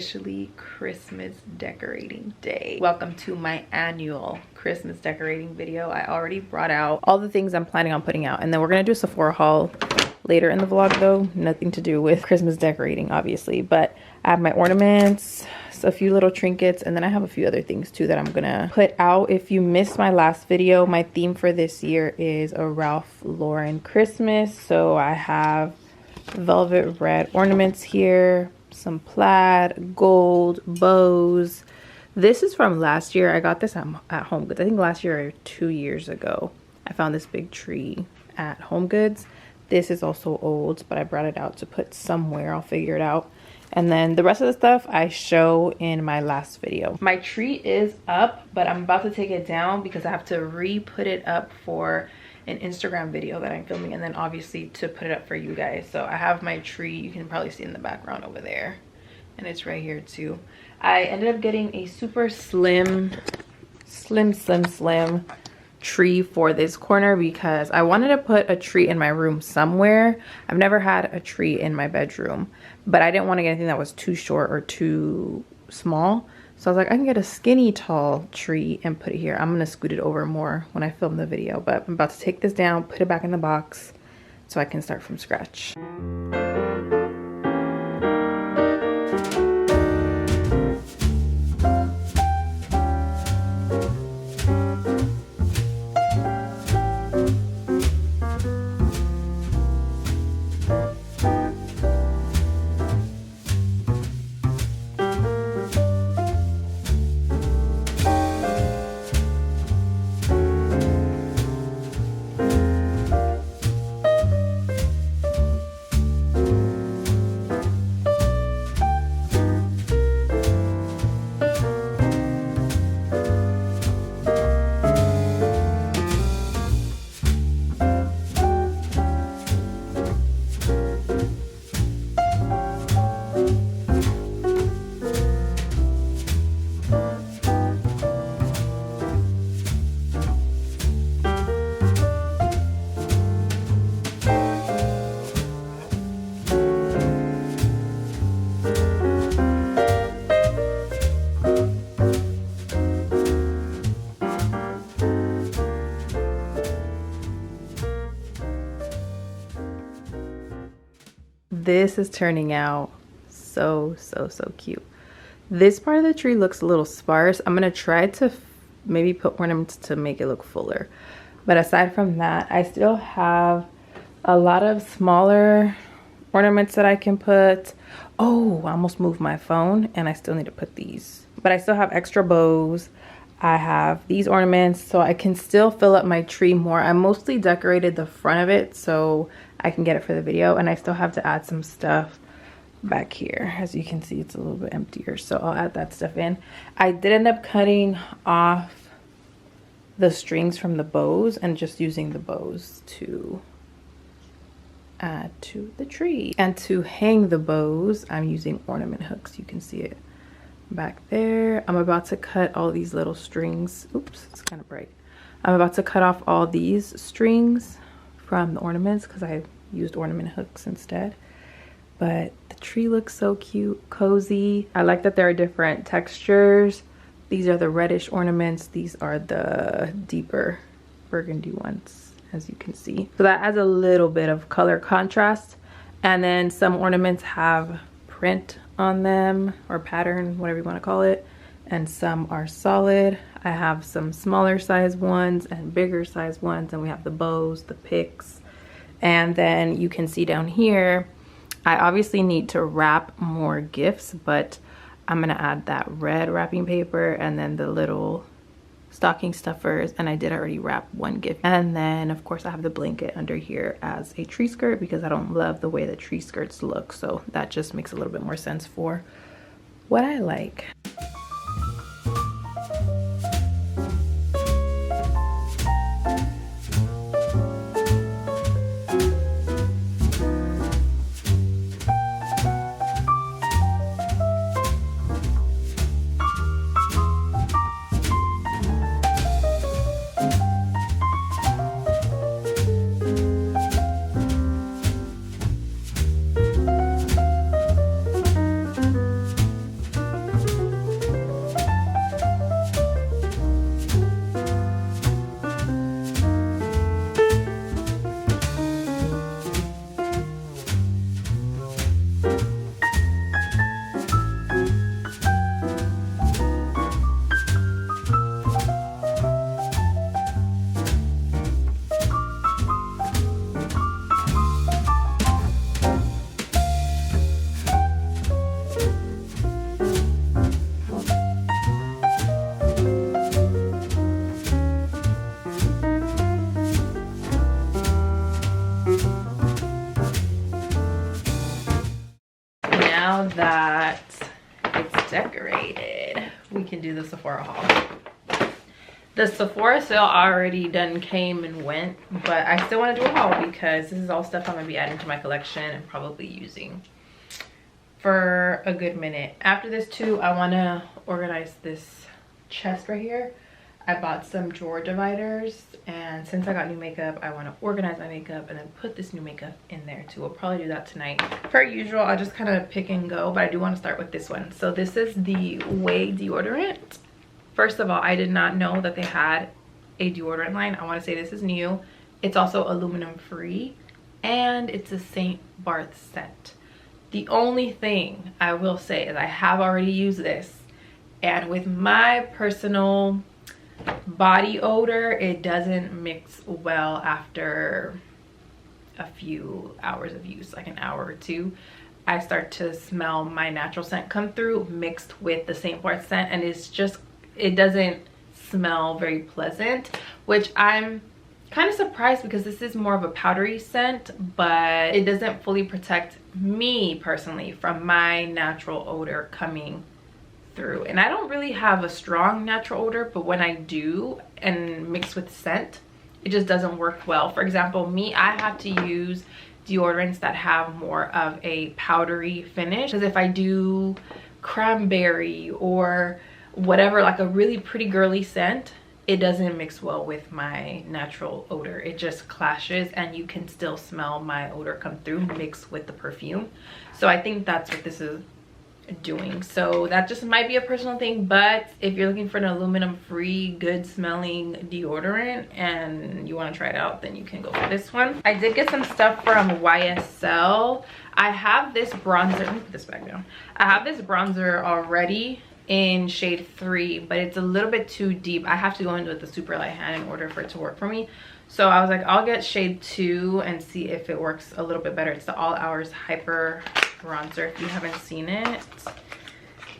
officially Christmas decorating day. Welcome to my annual Christmas decorating video. I already brought out all the things I'm planning on putting out, and then we're gonna do a Sephora haul later in the vlog though. Nothing to do with Christmas decorating obviously, but I have my ornaments, a few little trinkets, and then I have a few other things too that I'm gonna put out. If you missed my last video, my theme for this year is a Ralph Lauren Christmas. So I have velvet red ornaments here, some plaid, gold, bows. This is from last year. I got this at Home Goods. I think last year or 2 years ago. I found this big tree at Home Goods. This is also old, but I brought it out to put somewhere. I'll figure it out. And then the rest of the stuff I show in my last video. My tree is up, but I'm about to take it down because I have to re-put it up for an Instagram video that I'm filming, and then obviously to put it up for you guys. So I have my tree, you can probably see in the background over there, and it's right here too. I ended up getting a super slim tree for this corner because I wanted to put a tree in my room somewhere. I've never had a tree in my bedroom, but I didn't want to get anything that was too short or too small. So I was like, I can get a skinny tall tree and put it here. I'm gonna scoot it over more when I film the video, but I'm about to take this down, put it back in the box so I can start from scratch. This is turning out so cute. This part of the tree looks a little sparse. I'm gonna try to maybe put ornaments to make it look fuller, but aside from that, I still have a lot of smaller ornaments that I can put. Oh, I almost moved my phone, and I still need to put these, but I still have extra bows. I have these ornaments, so I can still fill up my tree more. I mostly decorated the front of it so I can get it for the video, and I still have to add some stuff back here. As you can see, it's a little bit emptier, so I'll add that stuff in. I did end up cutting off the strings from the bows and just using the bows to add to the tree. And to hang the bows, I'm using ornament hooks. You can see it back there. I'm about to cut all these little strings. Oops, it's kind of bright. I'm about to cut off all these strings from the ornaments because I used ornament hooks instead. But the tree looks so cute, cozy. I like that there are different textures. These are the reddish ornaments. These are the deeper burgundy ones, as you can see. So that adds a little bit of color contrast. And then some ornaments have print on them, or pattern, whatever you want to call it, and some are solid. I have some smaller size ones and bigger size ones, and we have the bows, the picks, and then you can see down here I obviously need to wrap more gifts, but I'm gonna add that red wrapping paper and then the little stocking stuffers, and I did already wrap one gift. And then of course I have the blanket under here as a tree skirt because I don't love the way the tree skirts look, so that just makes a little bit more sense for what I like. that it's decorated, we can do the Sephora haul. The Sephora sale already done came and went, but I still want to do a haul because this is all stuff I'm going to be adding to my collection and probably using for a good minute. After this too, I want to organize this chest right here. I bought some drawer dividers, and since I got new makeup, I want to organize my makeup and then put this new makeup in there too. We'll probably do that tonight. Per usual, I'll just kind of pick and go, but I do want to start with this one. So this is the Way deodorant. First of all, I did not know that they had a deodorant line. I want to say this is new. It's also aluminum free, and it's a St. Barth scent. The only thing I will say is I have already used this, and with my personal body odor, it doesn't mix well after a few hours of use, like an hour or two. I start to smell my natural scent come through mixed with the St. Barth scent, and it doesn't smell very pleasant, which I'm kind of surprised because this is more of a powdery scent, but it doesn't fully protect me personally from my natural odor coming through. And I don't really have a strong natural odor, but when I do and mix with scent, it just doesn't work well. For example, me, I have to use deodorants that have more of a powdery finish, because if I do cranberry or whatever, like a really pretty girly scent, it doesn't mix well with my natural odor. It just clashes, and you can still smell my odor come through mixed with the perfume. So I think that's what this is doing. So that just might be a personal thing, but if you're looking for an aluminum free good smelling deodorant and you want to try it out, then you can go for this one. I did get some stuff from YSL. I have this bronzer, let me put this back down. I have this bronzer already in shade 3, but it's a little bit too deep. I have to go into it with the super light hand in order for it to work for me. So I was like, I'll get shade 2 and see if it works a little bit better. It's the All Hours Hyper Bronzer. If you haven't seen it,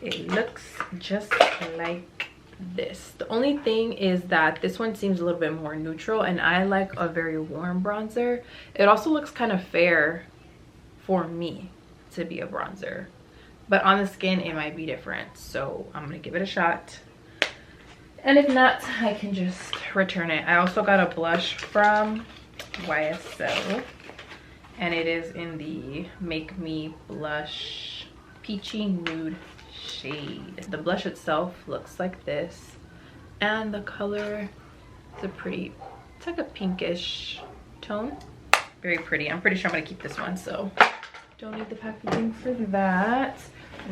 it looks just like this. The only thing is that this one seems a little bit more neutral, and I like a very warm bronzer. It also looks kind of fair for me to be a bronzer, but on the skin it might be different. So I'm gonna give it a shot, and if not, I can just return it. I also got a blush from YSL, and it is in the Make Me Blush Peachy Nude shade. The blush itself looks like this, and the color is it's like a pinkish tone. Very pretty. I'm pretty sure I'm gonna keep this one, so don't need the packaging for that.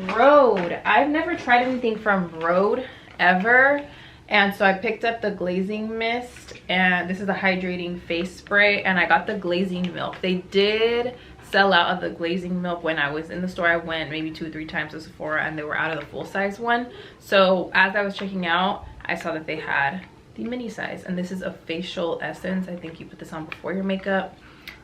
Rhode. I've never tried anything from Rhode ever, and so I picked up the glazing mist, and this is a hydrating face spray, and I got the glazing milk. They did sell out of the glazing milk when I was in the store. I went maybe 2 or 3 times to Sephora, and they were out of the full size one. So as I was checking out, I saw that they had the mini size, and this is a facial essence. I think you put this on before your makeup,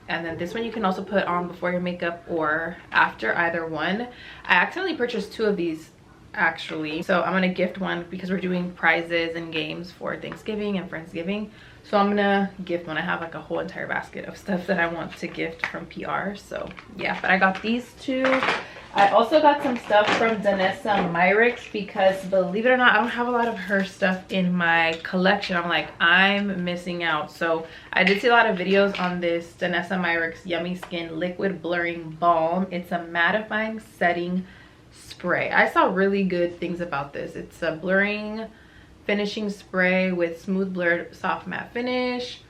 and then this one you can also put on before your makeup or after, either one. I accidentally purchased 2 of these actually, so I'm gonna gift one because we're doing prizes and games for Thanksgiving and Friendsgiving. So I'm gonna gift one. I have like a whole entire basket of stuff that I want to gift from PR. So yeah, but I got these 2. I also got some stuff from Danessa Myricks because, believe it or not, I don't have a lot of her stuff in my collection. I'm like, I'm missing out. So I did see a lot of videos on this Danessa Myricks Yummy Skin Liquid Blurring Balm. It's a mattifying setting spray. I saw really good things about this. It's a blurring finishing spray with smooth blurred soft matte finish,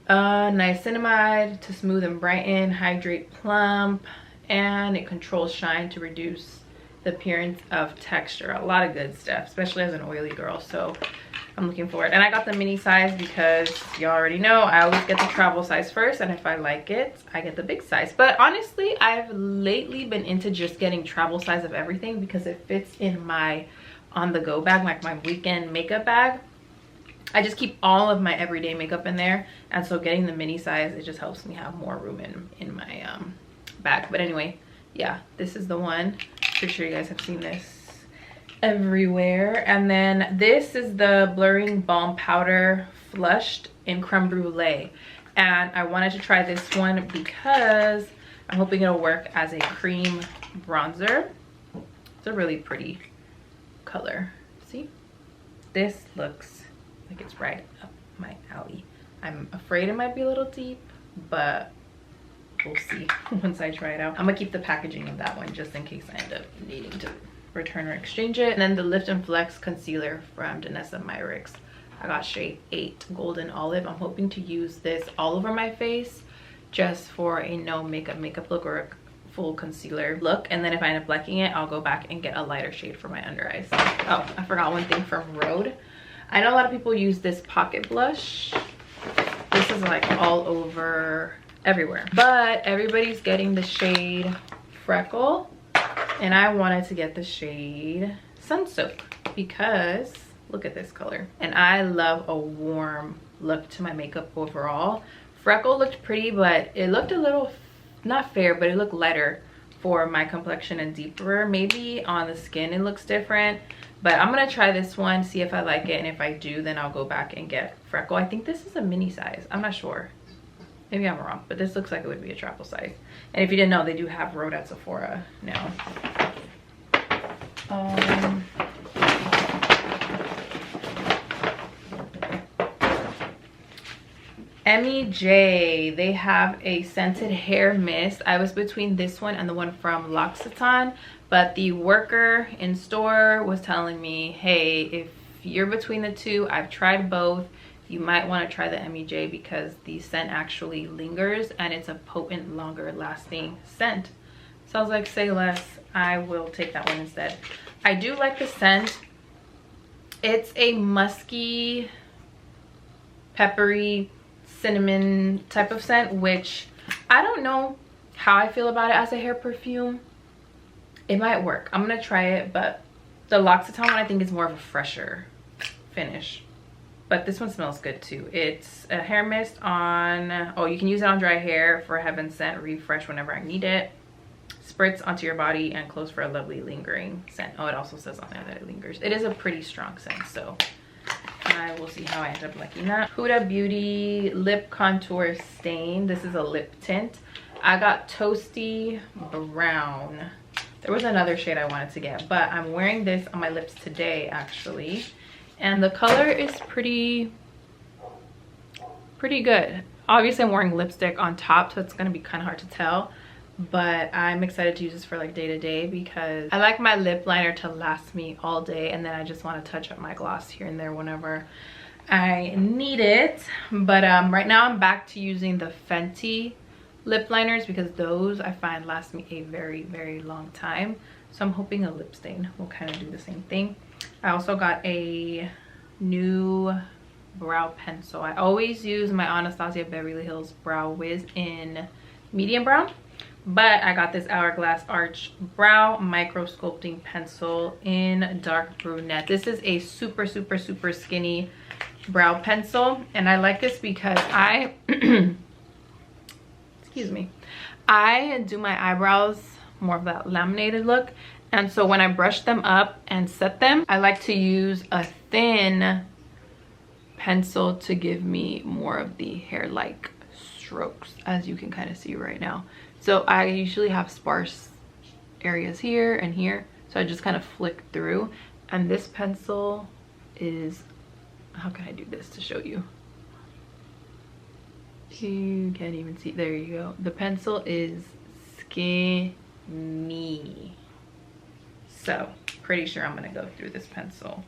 niacinamide to smooth and brighten, hydrate, plump, and it controls shine to reduce the appearance of texture. A lot of good stuff, especially as an oily girl. So I'm looking forward. And I got the mini size because you already know I always get the travel size first, and if I like it, I get the big size. But honestly, I've lately been into just getting travel size of everything because it fits in my on-the-go bag, like my weekend makeup bag. I just keep all of my everyday makeup in there, and so getting the mini size, it just helps me have more room in my bag. But anyway, yeah, this is the one. Pretty sure you guys have seen this everywhere. And then this is the blurring balm powder flushed in creme brulee, and I wanted to try this one because I'm hoping it'll work as a cream bronzer. It's a really pretty color. See? This looks like it's right up my alley. I'm afraid it might be a little deep, but we'll see once I try it out. I'm gonna keep the packaging of that one just in case I end up needing to return or exchange it. And then the Lift and Flex concealer from Danessa Myricks. I got shade 8 Golden Olive. I'm hoping to use this all over my face just for a no makeup look or a full concealer look. And then if I end up liking it, I'll go back and get a lighter shade for my under eyes. Oh, I forgot one thing from Rhode. I know a lot of people use this pocket blush. This is like all over everywhere, but everybody's getting the shade Freckle, and I wanted to get the shade Sun Soak because look at this color, and I love a warm look to my makeup overall. Freckle looked pretty, but it looked a little not fair, but it looked lighter for my complexion and deeper. Maybe on the skin it looks different, but I'm gonna try this one, see if I like it, and if I do, then I'll go back and get Freckle. I think this is a mini size, I'm not sure, maybe I'm wrong, but this looks like it would be a travel size. And if you didn't know, they do have Rhode at Sephora now. Emmy J, they have a scented hair mist. I was between this one and the one from L'Occitane, but the worker in store was telling me, hey, if you're between the two, I've tried both, you might want to try the Emmy J because the scent actually lingers and it's a potent, longer lasting scent. So I was like, say less, I will take that one instead. I do like the scent. It's a musky, peppery, cinnamon type of scent, which I don't know how I feel about it as a hair perfume. It might work. I'm gonna try it, but the L'Occitane one I think is more of a fresher finish, but this one smells good too. It's a hair mist on, oh, you can use it on dry hair for heaven scent refresh whenever I need it. Spritz onto your body and close for a lovely lingering scent. Oh, it also says on there that it lingers. It is a pretty strong scent, so I will see how I end up liking that. Huda Beauty Lip Contour Stain. This is a lip tint. I got Toasty Brown. There was another shade I wanted to get, but I'm wearing this on my lips today actually, and the color is pretty good. Obviously I'm wearing lipstick on top, so it's gonna be kind of hard to tell, but I'm excited to use this for like day to day because I like my lip liner to last me all day, and then I just want to touch up my gloss here and there whenever I need it. But right now I'm back to using the Fenty lip liners because those I find last me a very long time, so I'm hoping a lip stain will kind of do the same thing. I also got a new brow pencil. I always use my Anastasia Beverly Hills Brow Wiz in medium brown, but I got this Hourglass Arch Brow Micro Sculpting Pencil in dark brunette. This is a super skinny brow pencil, and I like this because I excuse me, I do my eyebrows more of that laminated look, and so when I brush them up and set them, I like to use a thin pencil to give me more of the hair-like strokes, as you can kind of see right now. So I usually have sparse areas here and here, so I just kind of flick through, and this pencil is, how can I do this to show you? You can't even see, there you go. The pencil is skinny, so pretty sure I'm gonna go through this pencil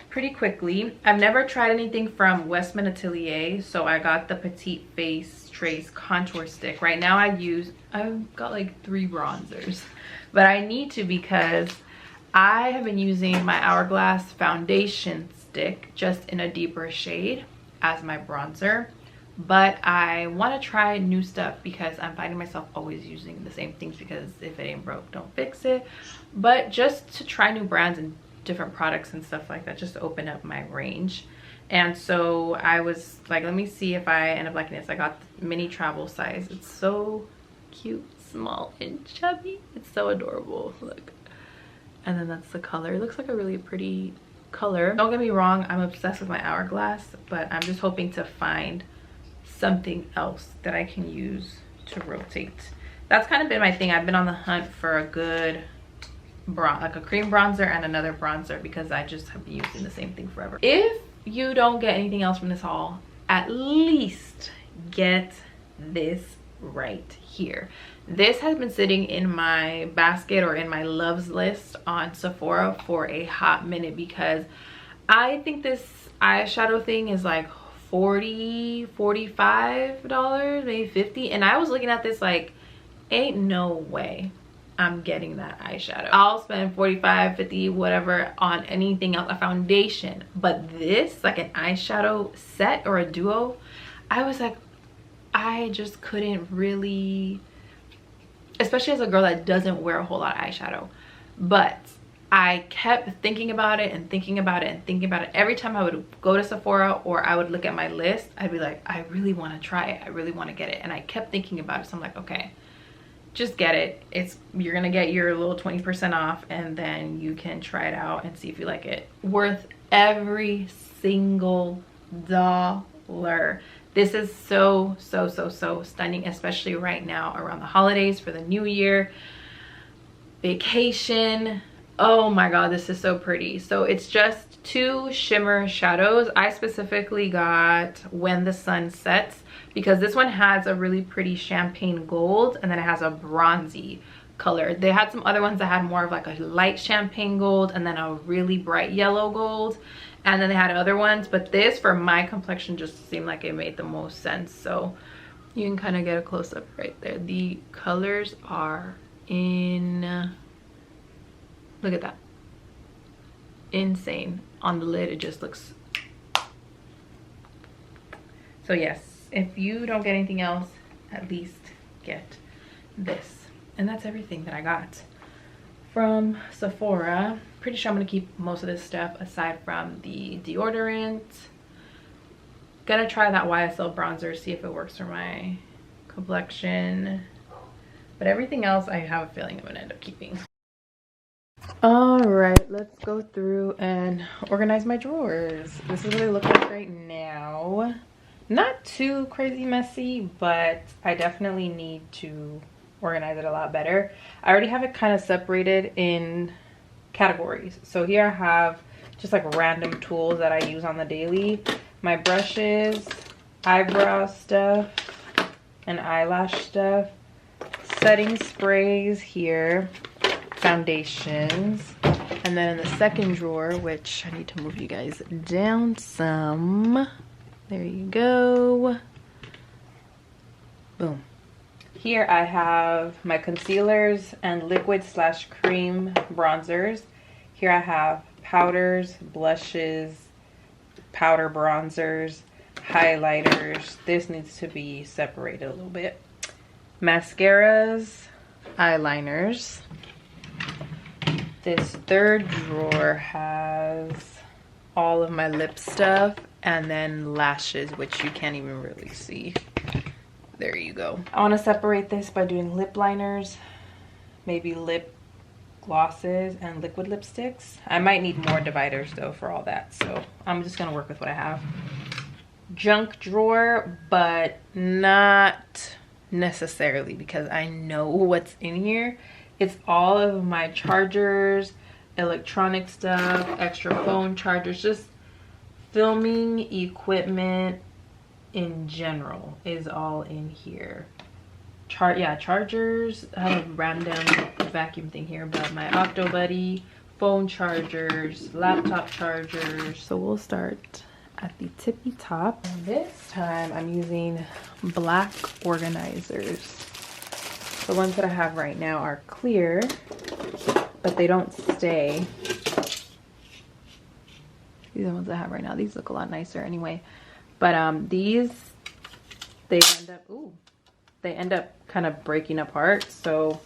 pretty quickly. I've never tried anything from Westman Atelier, so I got the Petite Face Trace contour stick. Right now I've got like 3 bronzers, but I need to because I have been using my Hourglass foundation stick just in a deeper shade as my bronzer, but I want to try new stuff because I'm finding myself always using the same things because if it ain't broke, don't fix it. But just to try new brands and different products and stuff like that, just to open up my range. And so I was like, let me see if I end up liking this. I got the mini travel size. It's so cute, small and chubby. It's so adorable. Look, and then that's the color. It looks like a really pretty color. Don't get me wrong, I'm obsessed with my Hourglass, but I'm just hoping to find something else that I can use to rotate. That's kind of been my thing. I've been on the hunt for a good like a cream bronzer and another bronzer, because I just have been using the same thing forever. If you don't get anything else from this haul, at least get this right here. This has been sitting in my basket or in my loves list on Sephora for a hot minute, because I think this eyeshadow thing is like $45, maybe 50, and I was looking at this like, ain't no way I'm getting that eyeshadow. I'll spend 45, 50, whatever on anything else, a foundation, but this, like an eyeshadow set or a duo, I was like, I just couldn't really, especially as a girl that doesn't wear a whole lot of eyeshadow. But I kept thinking about it and thinking about it and thinking about it. Every time I would go to Sephora or I would look at my list, I'd be like, I really want to try it, I really want to get it. And I kept thinking about it, so I'm like, okay, just get it. You're gonna get your little 20% off, and then you can try it out and see if you like it. Worth every single dollar. This is so stunning, especially right now around the holidays, for the new year, vacation. Oh my god, this is so pretty. So it's just 2 shimmer shadows. I specifically got When the Sun Sets, because this one has a really pretty champagne gold, and then it has a bronzy color. They had some other ones that had more of like a light champagne gold and then a really bright yellow gold, and then they had other ones, but this for my complexion just seemed like it made the most sense. So you can kind of get a close-up right there. The colors are look at that, insane. On the lid it just looks, so yes, if you don't get anything else, at least get this. And that's everything that I got from Sephora. Pretty sure I'm gonna keep most of this stuff aside from the deodorant. Gonna try that YSL bronzer, see if it works for my complexion. But everything else I have a feeling I'm gonna end up keeping. All right, let's go through and organize my drawers. This is what they look like right now. Not too crazy messy, but I definitely need to organize it a lot better. I already have it kind of separated in categories. So here I have just like random tools that I use on the daily. My brushes, eyebrow stuff, and eyelash stuff. Setting sprays here. Foundations. And then in the second drawer, which I need to move you guys down some. There you go. Boom. Here I have my concealers and liquid/cream bronzers. Here I have powders, blushes, powder bronzers, highlighters. This needs to be separated a little bit. Mascaras, eyeliners. This third drawer has all of my lip stuff, and then lashes, which you can't even really see. There you go. I want to separate this by doing lip liners, maybe lip glosses, and liquid lipsticks. I might need more dividers though for all that, so I'm just gonna work with what I have. Junk drawer, but not necessarily, because I know what's in here. It's all of my chargers, electronic stuff, extra phone chargers, just filming equipment in general is all in here. Chargers. I have a random vacuum thing here, but my Octo Buddy, phone chargers, laptop chargers. So we'll start at the tippy top. And this time I'm using black organizers. The ones that I have right now are clear, but they don't stay. These are the ones I have right now. These look a lot nicer anyway. But these, they end up kind of breaking apart. So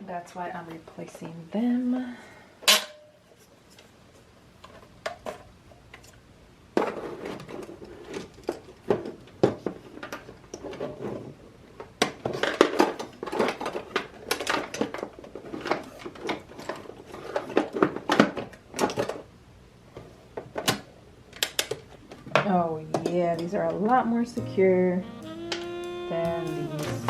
that's why I'm replacing them. Oh yeah, these are a lot more secure than these.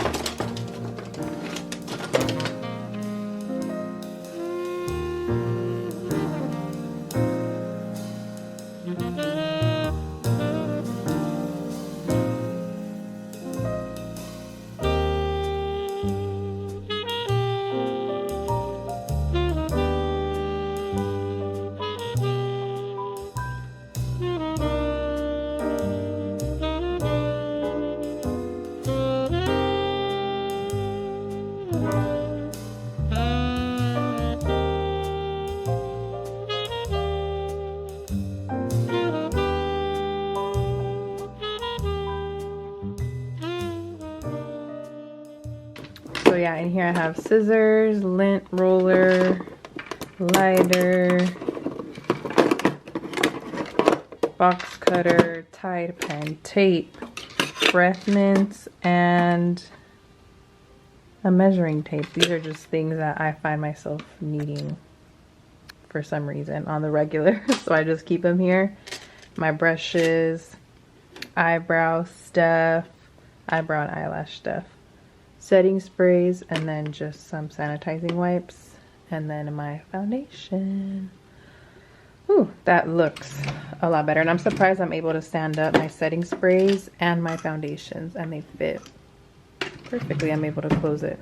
yeah, in here I have scissors, lint roller, lighter, box cutter, Tide pen, tape, breath mints, and a measuring tape. These are just things that I find myself needing for some reason on the regular, so I just keep them here. My brushes, eyebrow stuff, eyebrow and eyelash stuff, setting sprays, and then just some sanitizing wipes, and then my foundation. Ooh, that looks a lot better, and I'm surprised I'm able to stand up my setting sprays and my foundations, and they fit perfectly. I'm able to close it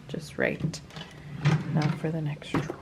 just right. Now for the next drawer.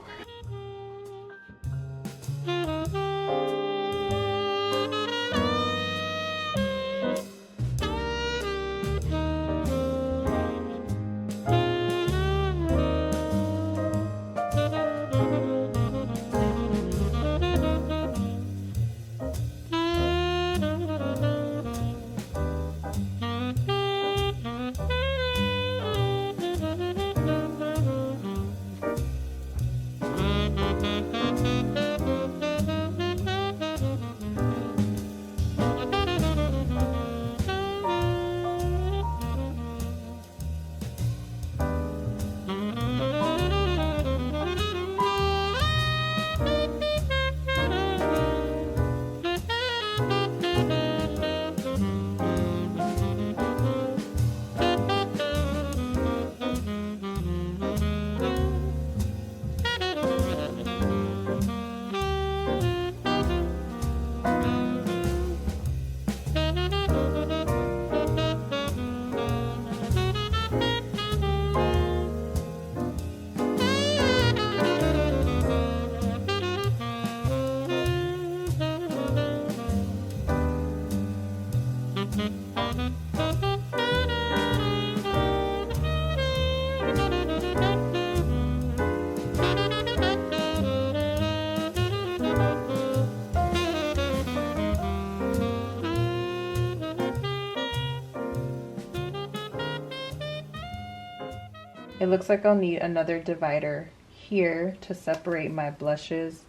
It looks like I'll need another divider here to separate my blushes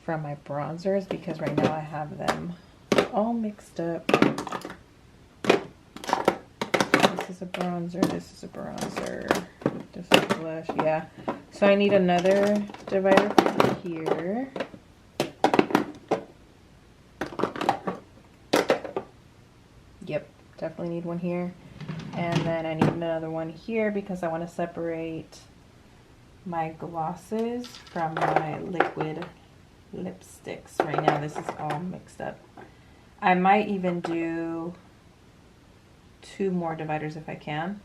from my bronzers, because right now I have them all mixed up. This is a bronzer, this is a bronzer, this is a blush, yeah. So I need another divider for here. Yep, definitely need one here. And then I need another one here because I want to separate my glosses from my liquid lipsticks. Right now this is all mixed up. I might even do 2 more dividers if I can.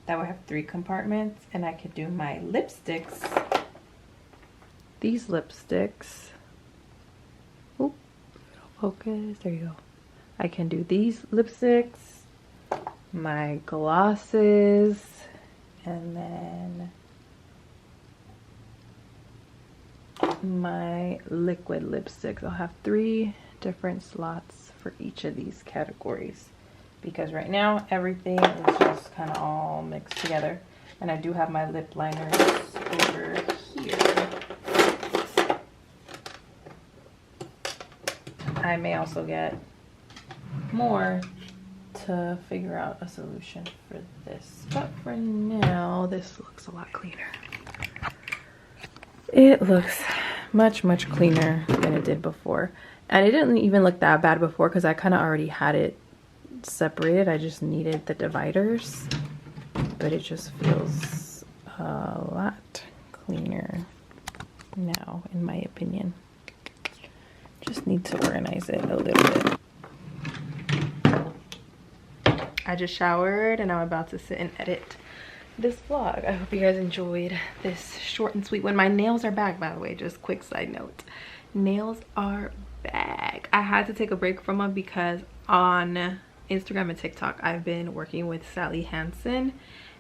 That would have 3 compartments, and I could do my lipsticks. These lipsticks. Oop, focus, there you go. I can do these lipsticks, my glosses, and then my liquid lipsticks. I'll have 3 different slots for each of these categories, because right now everything is just kind of all mixed together. And I do have my lip liners over here. I may also get more to figure out a solution for this, but for now this looks a lot cleaner. It looks much cleaner than it did before, and it didn't even look that bad before because I kind of already had it separated. I just needed the dividers, but it just feels a lot cleaner now, in my opinion. Just need to organize it a little bit. I just showered and I'm about to sit and edit this vlog. I hope you guys enjoyed this short and sweet one. My nails are back, by the way, just quick side note. Nails are back. I had to take a break from them because on Instagram and TikTok I've been working with Sally Hansen,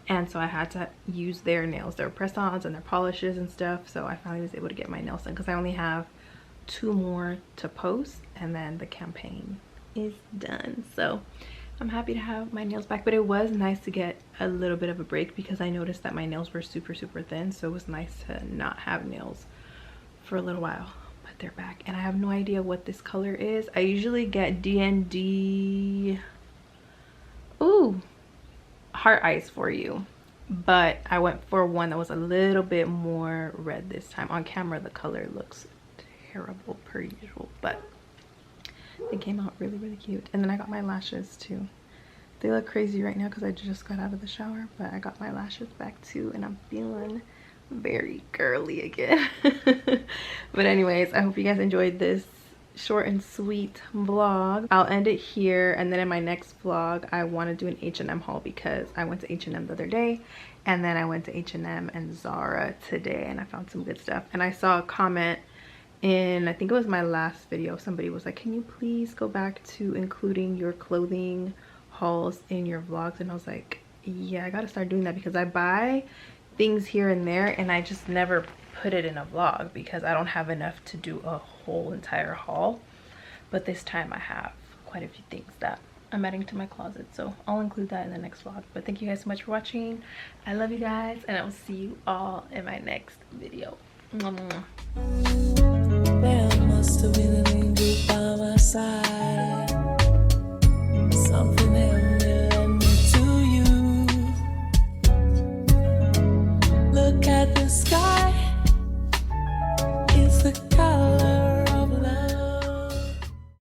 and so I had to use their nails, their press-ons and their polishes and stuff. So I finally was able to get my nails done because I only have 2 more to post and then the campaign is done. So I'm happy to have my nails back, but it was nice to get a little bit of a break because I noticed that my nails were super thin, so it was nice to not have nails for a little while. But they're back, and I have no idea what this color is. I usually get D&D, ooh, Heart Eyes For You, but I went for one that was a little bit more red this time. On camera the color looks terrible per usual, but it came out really cute. And then I got my lashes too. They look crazy right now because I just got out of the shower, but I got my lashes back too, and I'm feeling very girly again. But anyways, I hope you guys enjoyed this short and sweet vlog. I'll end it here, and then in my next vlog I want to do an H&M haul because I went to H&M the other day, and then I went to H&M and Zara today, and I found some good stuff. And I saw a comment in, I think it was my last video, somebody was like, can you please go back to including your clothing hauls in your vlogs? And I was like, yeah, I gotta start doing that because I buy things here and there and I just never put it in a vlog because I don't have enough to do a whole entire haul. But this time I have quite a few things that I'm adding to my closet, so I'll include that in the next vlog. But thank you guys so much for watching. I love you guys, and I will see you all in my next video. Mwah, mwah. There must have been